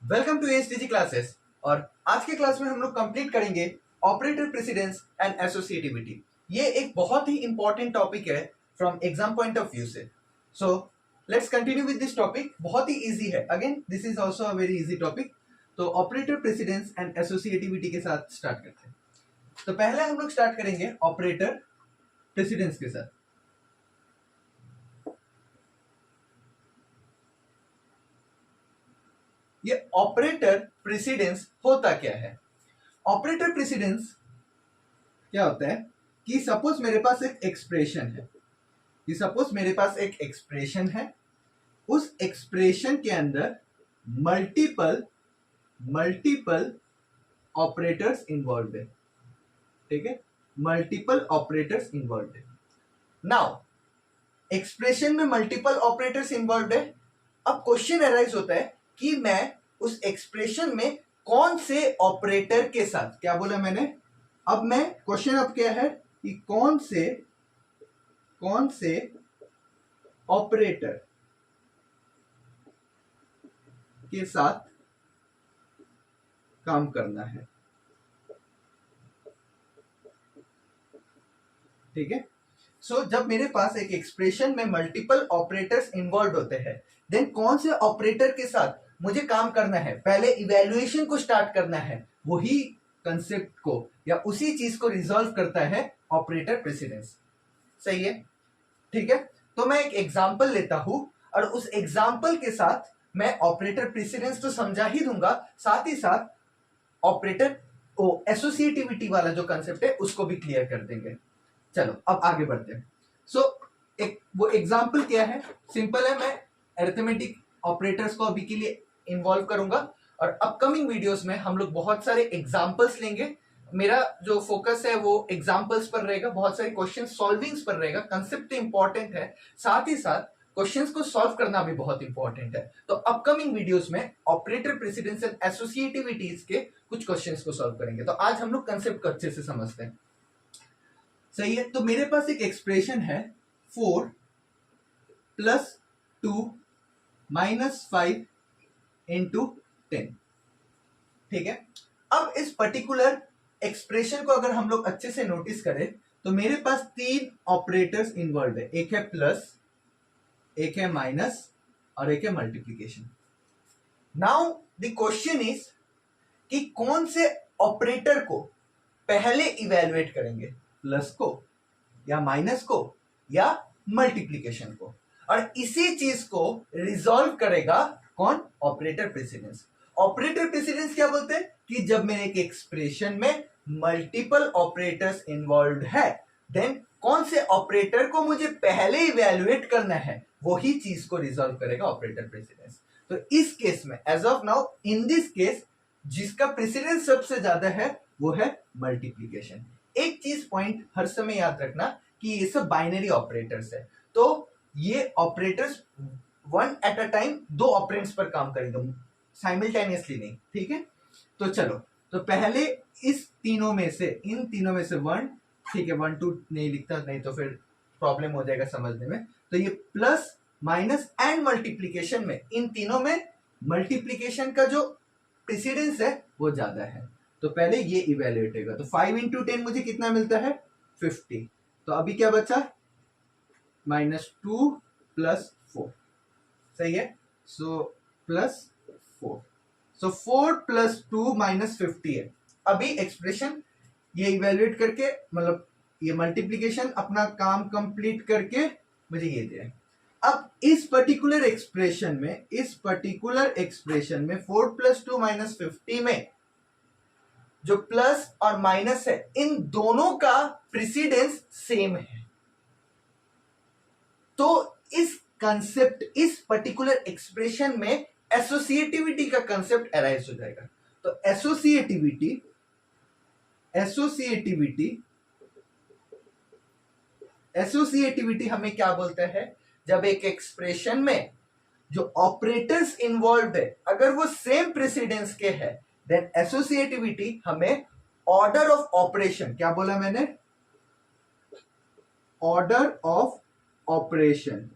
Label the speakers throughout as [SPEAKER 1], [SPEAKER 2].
[SPEAKER 1] Welcome to STG classes. और आज के क्लास में हम लोग कंप्लीट करेंगे ऑपरेटर प्रेसिडेंस एंड एसोसिएटिविटी। ये एक बहुत ही इंपॉर्टेंट टॉपिक है from exam point of view से। So let's continue with this topic. बहुत ही इजी है, again this is also a very easy topic. तो ऑपरेटर प्रेसिडेंस एंड एसोसिएटिविटी के साथ स्टार्ट करते हैं। तो पहले हम लोग स्टार्ट करेंगे ऑपरेटर प्रेसिडेंस के साथ। ये ऑपरेटर प्रेसिडेंस होता क्या है? ऑपरेटर प्रेसिडेंस क्या होता है कि सपोज मेरे पास एक एक्सप्रेशन है, उस एक्सप्रेशन के अंदर मल्टीपल ऑपरेटर्स इन्वॉल्व है। ठीक है, मल्टीपल ऑपरेटर्स इन्वॉल्व है। नाउ एक्सप्रेशन में मल्टीपल ऑपरेटर्स इन्वॉल्व है। अब क्वेश्चन अराइज होता है कि मैं उस एक्सप्रेशन में कौन से ऑपरेटर के साथ, क्या बोला मैंने, अब मैं क्वेश्चन अब क्या है कि कौन से ऑपरेटर के साथ काम करना है। ठीक है, सो जब मेरे पास एक एक्सप्रेशन में मल्टीपल ऑपरेटर्स इन्वॉल्व होते हैं, देन कौन से ऑपरेटर के साथ मुझे काम करना है, पहले इवैल्यूएशन को स्टार्ट करना है। वही कंसेप्ट को या उसी चीज को रिजॉल्व करता है ऑपरेटर प्रेसिडेंस। सही है, ठीक है। तो मैं एक एग्जांपल लेता हूं और उस एग्जांपल के साथ मैं ऑपरेटर प्रेसिडेंस तो समझा ही दूंगा, साथ ही साथ ऑपरेटर एसोसिएटिविटी वाला जो कंसेप्ट है उसको भी क्लियर कर देंगे। चलो अब आगे बढ़ते हैं। वो एग्जांपल क्या है, सिंपल है। मैं अरिथमेटिक ऑपरेटर्स को अभी के लिए इन्वॉल्व करूंगा और अपकमिंग वीडियोस में हम लोग बहुत सारे एग्जांपल्स लेंगे। मेरा जो फोकस है वो एग्जांपल्स पर रहेगा, बहुत सारे क्वेश्चन सॉल्विंग्स पर रहेगा। कंसेप्ट इंपॉर्टेंट है, साथ ही साथ क्वेश्चंस को सॉल्व करना भी बहुत इंपॉर्टेंट है। तो अपकमिंग वीडियोस में ऑपरेटर प्रेसिडेंस एंड एसोसिएटिविटीज के कुछ क्वेश्चंस को सॉल्व करेंगे। तो आज हम लोग कंसेप्ट को अच्छे से समझते हैं। सही है, तो मेरे पास एक एक्सप्रेशन है 4 + 2 - 5 × 10। ठीक है, अब इस पर्टिकुलर एक्सप्रेशन को अगर हम लोग अच्छे से नोटिस करें तो मेरे पास 3 ऑपरेटर्स इन्वॉल्व है। एक है प्लस, एक है माइनस और एक है multiplication. Now the question is कि कौन से ऑपरेटर को पहले इवेलुएट करेंगे, प्लस को या माइनस को या मल्टीप्लीकेशन को। और इसी चीज को रिजॉल्व करेगा कौन, ऑपरेटर प्रेसिडेंस। ऑपरेटर प्रेसिडेंस क्या बोलते हैं कि जब मेरे एक एक्सप्रेशन में मल्टीपल ऑपरेटर्स इन्वॉल्व है, देन कौन से ऑपरेटर को मुझे पहले इवेलुएट करना है, वही चीज को रिजॉल्व करेगा ऑपरेटर प्रेसिडेंस। तो इस केस में as of now in this case जिसका प्रेसिडेंस सबसे ज्यादा है वो है मल्टीप्लीकेशन। एक चीज पॉइंट हर समय याद रखना कि ये सब बाइनरी ऑपरेटर्स है, तो ये operators one at a time दो ऑपरेंड्स पर काम करेंगे, साइमल्टेनियसली नहीं। ठीक है, तो चलो, तो पहले इन तीनों में से 1, ठीक है, 1 2 नहीं लिखता, नहीं तो फिर प्रॉब्लम हो जाएगा समझने में। तो ये प्लस माइनस एंड मल्टीप्लीकेशन में, इन तीनों में मल्टीप्लीकेशन का जो प्रेसिडेंस है वो ज्यादा है, तो पहले ये इवेल्युएट होगा। तो 5 × 10 मुझे कितना मिलता है, 50। तो अभी क्या बचा, -2 + 4। सही है, सो +4, सो 4 + 2 - 50 है। अभी एक्सप्रेशन ये इवेल्युएट करके, मतलब ये मल्टीप्लीकेशन अपना काम कंप्लीट करके मुझे ये दे। अब इस पर्टिकुलर एक्सप्रेशन में 4 + 2 - 50 में जो प्लस और माइनस है, इन दोनों का प्रेसिडेंस सेम है। तो इस कंसेप्ट, इस पर्टिकुलर एक्सप्रेशन में एसोसिएटिविटी का कंसेप्ट अराइज हो जाएगा। तो एसोसिएटिविटी हमें क्या बोलता है, जब एक एक्सप्रेशन में जो ऑपरेटर्स इन्वॉल्व है अगर वो सेम प्रेसिडेंस के है, देन एसोसिएटिविटी हमें ऑर्डर ऑफ ऑपरेशन, क्या बोला मैंने, ऑर्डर ऑफ ऑपरेशन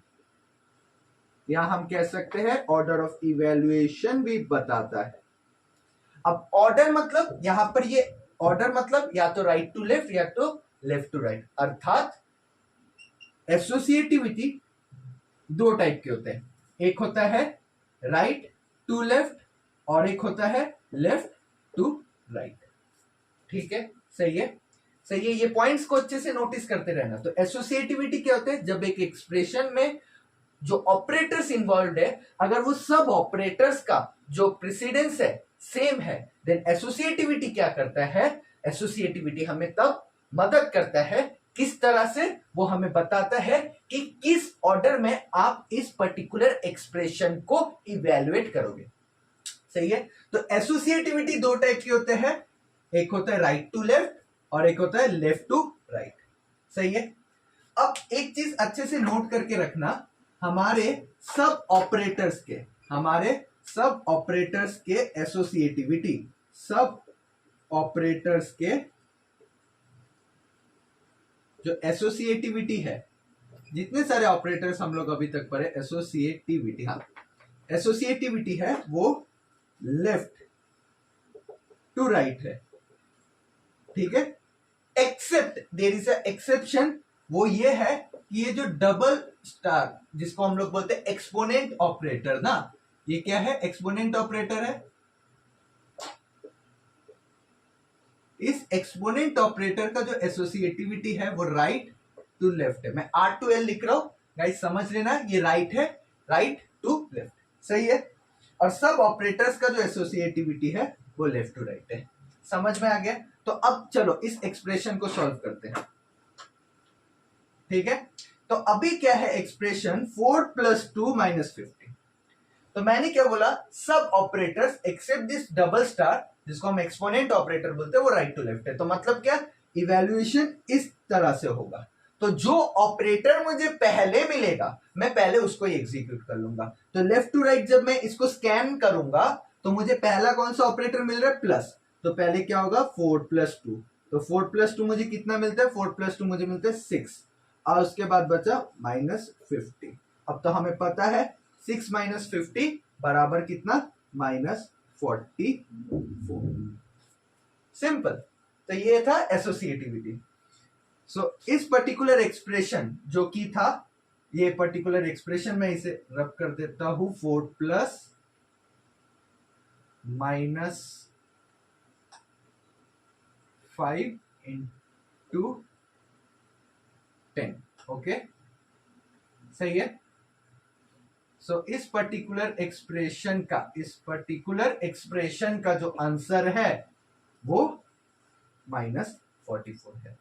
[SPEAKER 1] या हम कह सकते हैं ऑर्डर ऑफ इवैल्यूएशन भी बताता है। अब ऑर्डर मतलब यहां पर ये ऑर्डर मतलब या तो राइट टू लेफ्ट या तो लेफ्ट टू राइट, अर्थात एसोसिएटिविटी दो टाइप के होते हैं, एक होता है राइट टू लेफ्ट और एक होता है लेफ्ट टू राइट। ठीक है, सही है, सही है। ये पॉइंट्स को अच्छे से नोटिस करते रहना। तो एसोसिएटिविटी क्या होता है, जब एक एक्सप्रेशन में जो ऑपरेटर्स इन्वॉल्व है अगर वो सब ऑपरेटर्स का जो प्रेसिडेंस है सेम है, देन एसोसिएटिविटी क्या करता है, एसोसिएटिविटी हमें तब मदद करता है, किस तरह से, वो हमें बताता है कि किस ऑर्डर में आप इस पर्टिकुलर एक्सप्रेशन को इवैल्यूएट करोगे। सही है। तो एसोसिएटिविटी दो टाइप के होते हैं, एक होता है राइट टू लेफ्ट और एक होता है लेफ्ट टू राइट। सही है। अब एक चीज अच्छे से नोट करके रखना, हमारे सब ऑपरेटर्स के एसोसिएटिविटी, सब ऑपरेटर्स के जो एसोसिएटिविटी है, जितने सारे ऑपरेटर्स हम लोग अभी तक पढ़े एसोसिएटिविटी, हाँ एसोसिएटिविटी है वो लेफ्ट टू राइट है। ठीक है, except there is a exception, वो ये है कि ये जो डबल स्टार जिसको हम लोग बोलते हैं एक्सपोनेंट ऑपरेटर ना, ये क्या है, एक्सपोनेंट ऑपरेटर है। इस एक्सपोनेंट ऑपरेटर का जो एसोसिएटिविटी है वो राइट टू लेफ्ट है। मैं आर टू एल लिख रहा हूं गाइस, समझ लेना, ये राइट है, राइट टू लेफ्ट। सही है। और सब ऑपरेटर्स का जो एसोसिएटिविटी है वो लेफ्ट टू राइट है। समझ में आ गया। तो अब चलो इस एक्सप्रेशन को सॉल्व करते हैं। ठीक है, तो अभी क्या है एक्सप्रेशन 4 + 2 - 50। तो मैंने क्या बोला, सब operators except this double star जिसको हम एक्सपोनेंट ऑपरेटर बोलते हैं वो राइट टू लेफ्ट है। तो मतलब क्या, इवैल्यूएशन इस तरह से होगा। तो जो ऑपरेटर मुझे पहले मिलेगा मैं पहले उसको ही एग्जीक्यूट कर लूंगा। तो लेफ्ट टू राइट जब मैं इसको स्कैन करूंगा तो मुझे पहला कौन सा ऑपरेटर मिल रहा है, प्लस। तो पहले क्या होगा 4 + 2, तो 4 + 2 मुझे कितना मिलता है, 4 + 2 मुझे मिलता है 6, और उसके बाद बचा -50। अब तो हमें पता है 6 - 50 बराबर कितना, -44। सिंपल। तो ये था एसोसिएटिविटी। सो इस पर्टिकुलर एक्सप्रेशन जो कि था, ये पर्टिकुलर एक्सप्रेशन में इसे रब कर देता हूं, 4 + -5 × 10। ओके, सही है। सो इस पर्टिकुलर एक्सप्रेशन का जो आंसर है वो -44 है।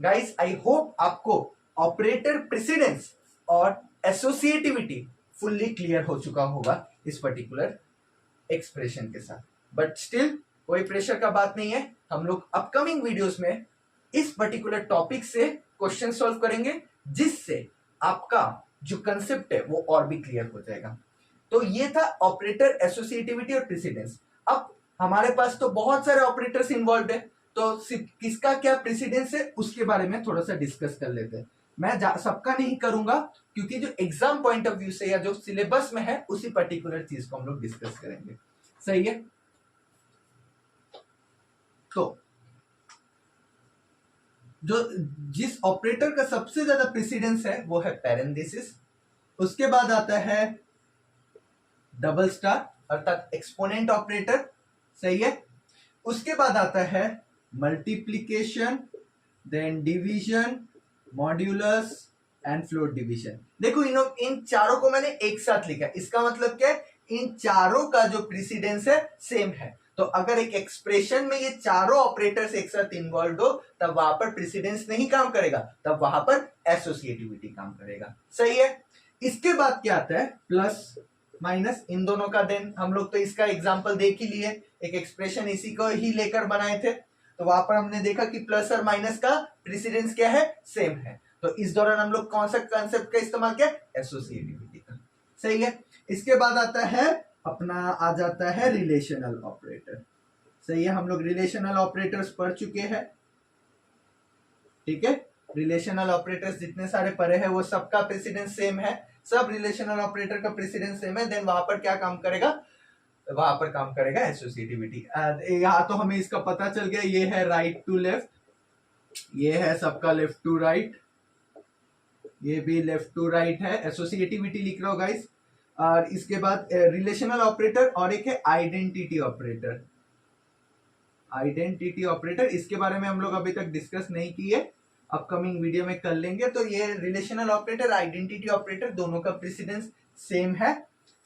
[SPEAKER 1] गाइस आई होप आपको ऑपरेटर प्रेसिडेंस और एसोसिएटिविटी फुल्ली क्लियर हो चुका होगा इस पर्टिकुलर एक्सप्रेशन के साथ। बट स्टिल कोई प्रेशर का बात नहीं है, हम लोग अपकमिंग वीडियोस में इस पर्टिकुलर टॉपिक से क्वेश्चन सॉल्व करेंगे जिससे आपका जो कंसेप्ट है वो और भी क्लियर हो जाएगा। तो ये था ऑपरेटर, एसोसिएटिविटी और प्रेसिडेंस। अब हमारे पास तो बहुत सारे ऑपरेटर्स इन्वॉल्व है, तो किसका क्या प्रेसिडेंस है उसके बारे में थोड़ा सा डिस्कस कर लेते हैं। मैं सबका नहीं करूंगा क्योंकि जो एग्जाम पॉइंट ऑफ व्यू से या जो सिलेबस में है उसी पर्टिकुलर चीज को हम लोग डिस्कस करेंगे। सही है। तो जो जिस ऑपरेटर का सबसे ज्यादा प्रेसिडेंस है वो है पैरेंथेसिस, उसके बाद आता है डबल स्टार अर्थात एक्सपोनेंट ऑपरेटर। सही है। उसके बाद आता है multiplication, then division, modulus and float division. देखो इन चारों को मैंने एक साथ लिखा, इसका मतलब क्या है, इन चारों का जो प्रेसिडेंस है सेम है। तो अगर एक एक्सप्रेशन में ये चारों ऑपरेटर्स एक साथ इन्वॉल्व हो तब वहां पर प्रेसिडेंस नहीं काम करेगा, तब वहां पर एसोसिएटिविटी काम करेगा। सही है। इसके बाद क्या आता है, प्लस माइनस, इन दोनों का। देन हम लोग तो इसका एग्जांपल देख ही लिए, एक एक्सप्रेशन इसी को ही लेकर बनाए थे, तो वहां पर हमने देखा कि प्लस और माइनस का प्रेसिडेंस क्या है, सेम है। तो इस दौरान हम लोग कौन सा कंसेप्ट का इस्तेमाल किया, एसोसिएटिविटी का। सही है। इसके बाद आता है अपना, आ जाता है रिलेशनल ऑपरेटर। सही है, हम लोग रिलेशनल ऑपरेटर्स पढ़ चुके हैं। ठीक है, रिलेशनल ऑपरेटर्स जितने सारे पढ़े हैं वो सबका प्रेसिडेंस सेम है। सब रिलेशनल ऑपरेटर का प्रेसिडेंस सेम है, देन वहां पर क्या काम करेगा, वहां पर काम करेगा एसोसिएटिविटी। यहाँ तो हमें इसका पता चल गया, ये है राइट टू लेफ्ट, ये है सबका लेफ्ट टू राइट, ये भी लेफ्ट टू राइट है, एसोसिएटिविटी लिख रहा हो गाइस। और इसके बाद रिलेशनल ऑपरेटर और एक है आइडेंटिटी ऑपरेटर। आइडेंटिटी ऑपरेटर इसके बारे में हम लोग अभी तक डिस्कस नहीं किए, अपकमिंग वीडियो में कर लेंगे। तो ये रिलेशनल ऑपरेटर, आइडेंटिटी ऑपरेटर दोनों का प्रेसिडेंस सेम है,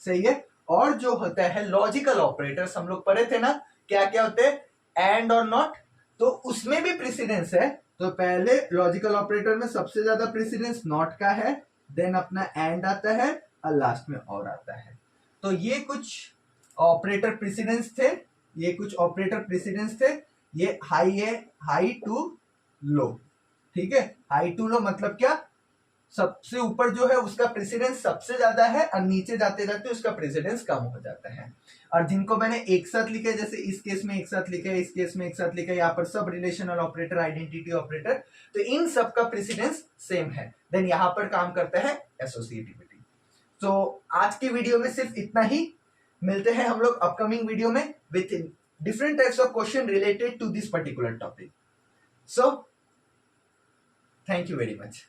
[SPEAKER 1] सही है। और जो होता है लॉजिकल ऑपरेटर्स, हम लोग पढ़े थे ना क्या क्या होते हैं, एंड और नॉट, तो उसमें भी प्रेसिडेंस है। तो पहले लॉजिकल ऑपरेटर में सबसे ज्यादा प्रेसिडेंस नॉट का है, देन अपना एंड आता है और लास्ट में और आता है। तो ये कुछ ऑपरेटर प्रेसिडेंस थे, ये कुछ ऑपरेटर प्रेसिडेंस थे। ये हाई है, हाई टू लो, ठीक है। हाई टू लो मतलब क्या, सबसे ऊपर जो है उसका प्रेसिडेंस सबसे ज्यादा है और नीचे जाते जाते उसका प्रेसिडेंस कम हो जाता है। और जिनको मैंने एक साथ लिखे, जैसे इस केस में एक साथ लिखे, इस केस में एक साथ लिखे, यहाँ पर सब रिलेशनल ऑपरेटर, आइडेंटिटी ऑपरेटर, तो इन सब का प्रेसिडेंस सेम है, देन यहाँ पर काम करता है एसोसिएटिविटी। तो आज की वीडियो में सिर्फ इतना ही, मिलते हैं हम लोग अपकमिंग वीडियो में with different types of question related to this particular topic. So thank you very much.